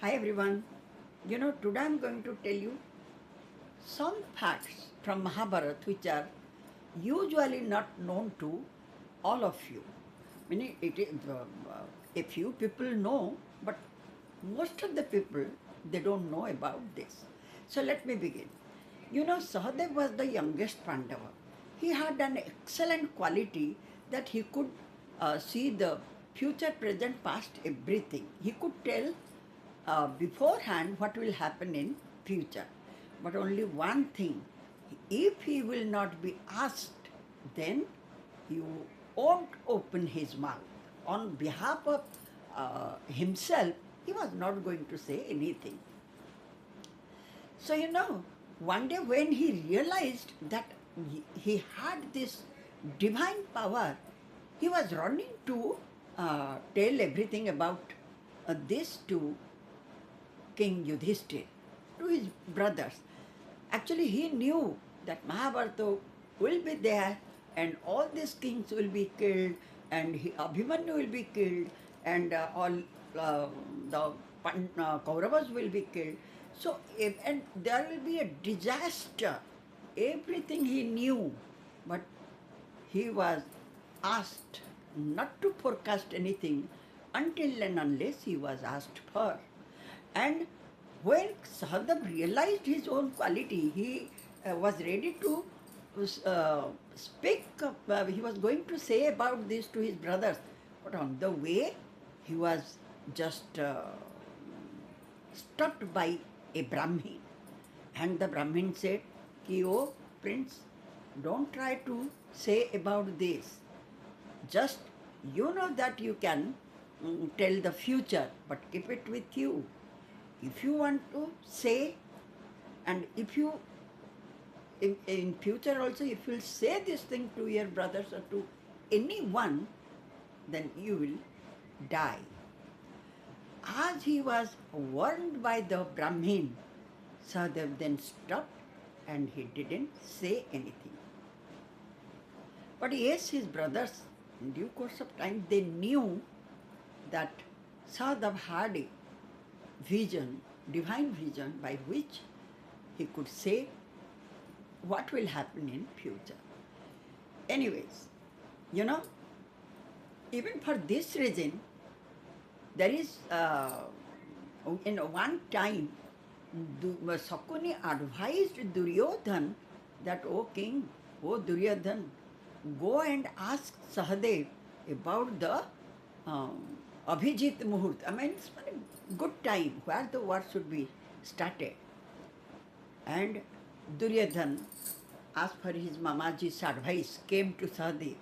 Hi everyone. Today I'm going to tell you some facts from Mahabharata which are usually not known to all of you. Meaning, a few people know, but most of the people they don't know about this. So let me begin. Sahadev was the youngest Pandava. He had an excellent quality that he could see the future, present, past, everything. He could tell beforehand what will happen in future. But only one thing, if he will not be asked, then he won't open his mouth. On behalf of himself, he was not going to say anything. So, one day when he realized that he had this divine power, he was running to tell everything about this to King Yudhishthir, to his brothers. Actually, he knew that Mahabharata will be there and all these kings will be killed and Abhimanyu will be killed and all the Kauravas will be killed. So, and there will be a disaster. Everything he knew, but he was asked not to forecast anything until and unless he was asked for. And when Sahadev realized his own quality, he was ready to speak, he was going to say about this to his brothers. But on the way, he was just stopped by a Brahmin. And the Brahmin said, "Oh, Prince, don't try to say about this. Just you know that you can tell the future, but keep it with you. If you want to say, and if you in future also, if you will say this thing to your brothers or to anyone, then you will die." As he was warned by the Brahmin, Sahadev then stopped and he didn't say anything. But yes, his brothers, in due course of time, they knew that Sahadev had a vision, divine vision, by which he could say what will happen in future. Anyways, even for this reason, there is, in one time, Sakuni advised Duryodhan that, "O king, O Duryodhan, go and ask Sahadev about the Abhijit Muhurt. I mean, it's a good time where the war should be started." And Duryodhan, as per his Mamaji's advice, came to Sahadev.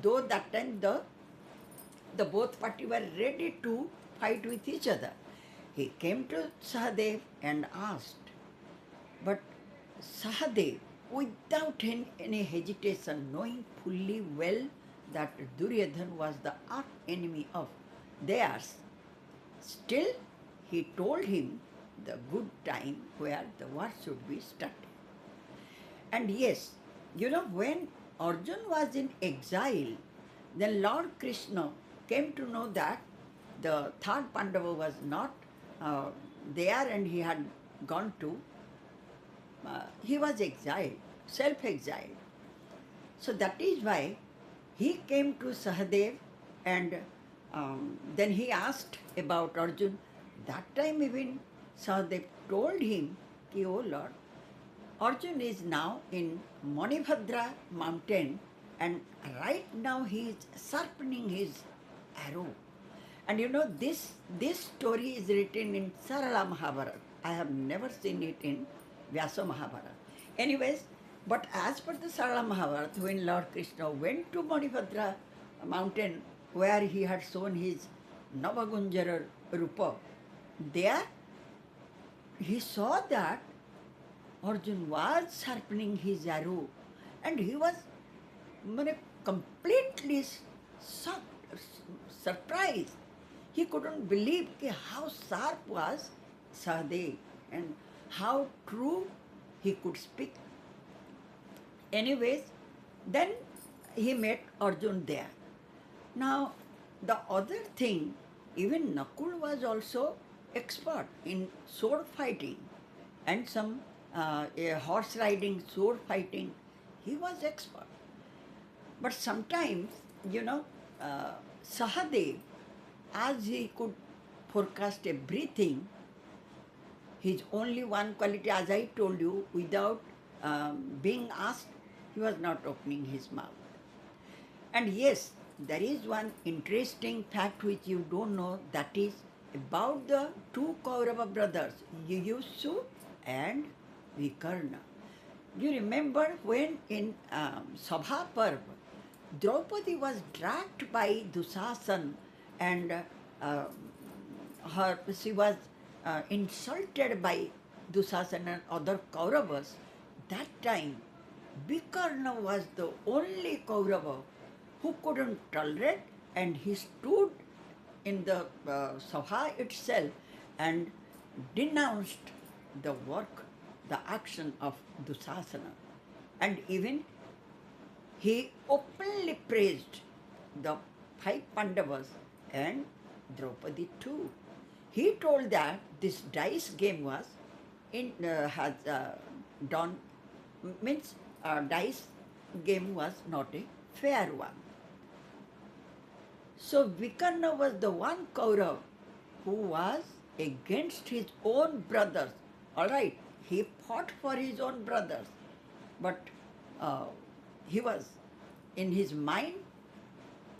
Though that time the both parties were ready to fight with each other. He came to Sahadev and asked. But Sahadev, without any hesitation, knowing fully well that Duryodhan was the arch enemy of theirs, still he told him the good time where the war should be started. And yes, when Arjun was in exile, then Lord Krishna came to know that the third Pandava was not there and he had gone to, he was exiled, self-exiled. So that is why he came to Sahadev and then he asked about Arjun. That time even Sahadev told him, "Oh Lord, Arjun is now in Manibhadra mountain and right now he is sharpening his arrow." And this story is written in Sarala Mahabharata. I have never seen it in Vyasa Mahabharata. Anyways, but as per the Sarala Mahabharata, when Lord Krishna went to Manibhadra mountain where he had shown his Navagunjara Rupa, there he saw that Arjun was sharpening his arrow and he was completely surprised. He couldn't believe how sharp was Sahadev and how true he could speak. Anyways, then he met Arjun there. Now, the other thing, even Nakul was also expert in sword fighting and some horse riding, sword fighting. He was expert. But sometimes, you know, uh, Sahadev, as he could forecast everything, his only one quality, as I told you, without being asked, he was not opening his mouth. And yes, there is one interesting fact which you don't know, that is about the two Kaurava brothers, Yuyusu and Vikarna. You remember when in Sabha Parv, Draupadi was dragged by Dusasan and she was insulted by Dusasan and other Kauravas. That time, Vikarna was the only Kaurava who couldn't tolerate, and he stood in the Sabha itself and denounced the work, the action of Dusasana. And even he openly praised the five Pandavas and Draupadi too. He told that this dice game was has done, means dice game was not a fair one. So Vikarna was the one Kaurav who was against his own brothers. All right, he fought for his own brothers, but he was, in his mind,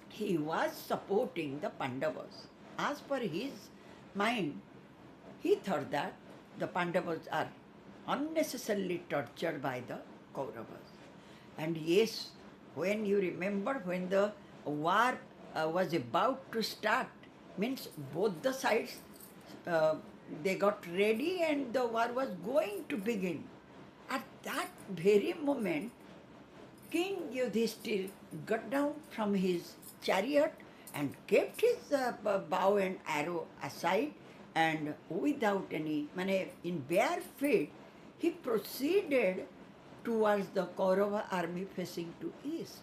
he was supporting the Pandavas. As per his mind, he thought that the Pandavas are unnecessarily tortured by the Kauravas. And yes, when you remember when the war was about to start, means both the sides, they got ready and the war was going to begin. At that very moment, King Yudhishthir got down from his chariot and kept his bow and arrow aside, and without any, in bare feet, he proceeded towards the Kaurava army facing to east.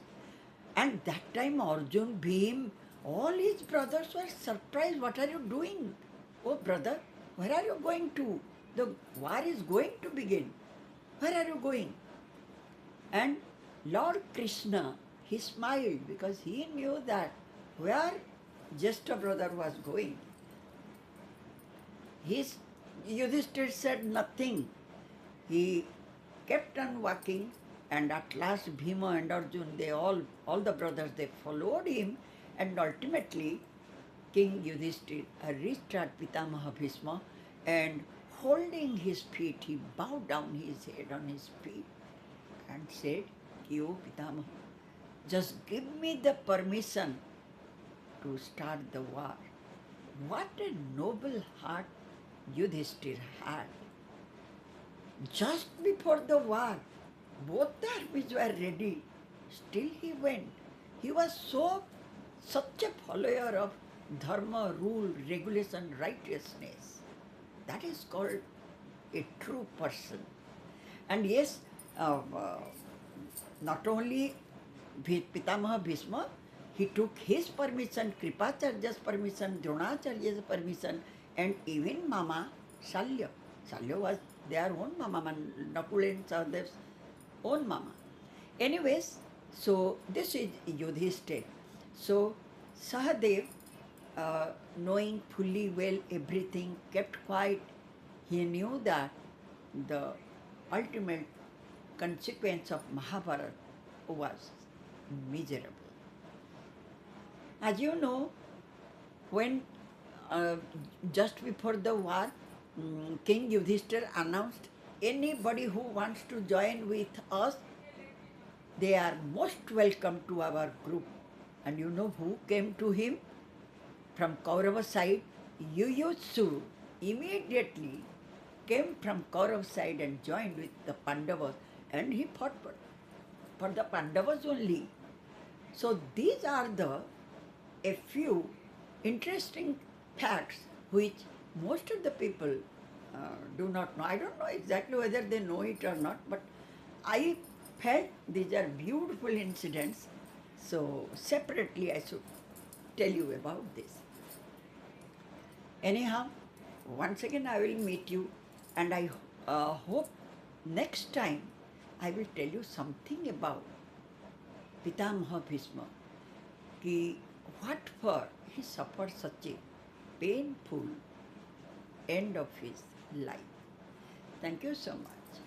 And that time Arjun, Bhim, all his brothers were surprised. What are you doing? Oh brother, where are you going to? The war is going to begin. Where are you going? And Lord Krishna, he smiled because he knew that where Jeshta brother was going. Yudhishthir said nothing. He kept on walking, and at last Bhima and Arjun, they all the brothers, they followed him, and ultimately King Yudhishthir reached at Pitamaha Bhisma, and holding his feet, he bowed down his head on his feet and said, "Kyo Pitamaha, just give me the permission to start the war." What a noble heart Yudhishthir had. Just before the war, both the armies were ready. Still he went. He was such a follower of dharma, rule, regulation, righteousness. That is called a true person. And yes, not only Pitamaha Bhisma, he took his permission, Kripacharya's permission, Dronacharya's permission, and even Mama Shalya. Shalya was their own mama, Nakul and Sahadev's own mama. Anyways, so this is Yudhishthir. So Sahadev, knowing fully well everything, kept quiet. He knew that the ultimate consequence of Mahabharata was miserable. As you know, when just before the war, King Yudhishthir announced, anybody who wants to join with us, they are most welcome to our group. And you know who came to him? From Kaurava side, Yuyutsu immediately came from Kaurava side and joined with the Pandavas, and he fought for the Pandavas only. So these are a few interesting facts which most of the people do not know. I don't know exactly whether they know it or not, but I felt these are beautiful incidents. So separately I should tell you about this. Anyhow, once again I will meet you, and I hope next time I will tell you something about Pitamaha Bhishma, कि what for he suffered such a painful end of his life. Thank you so much.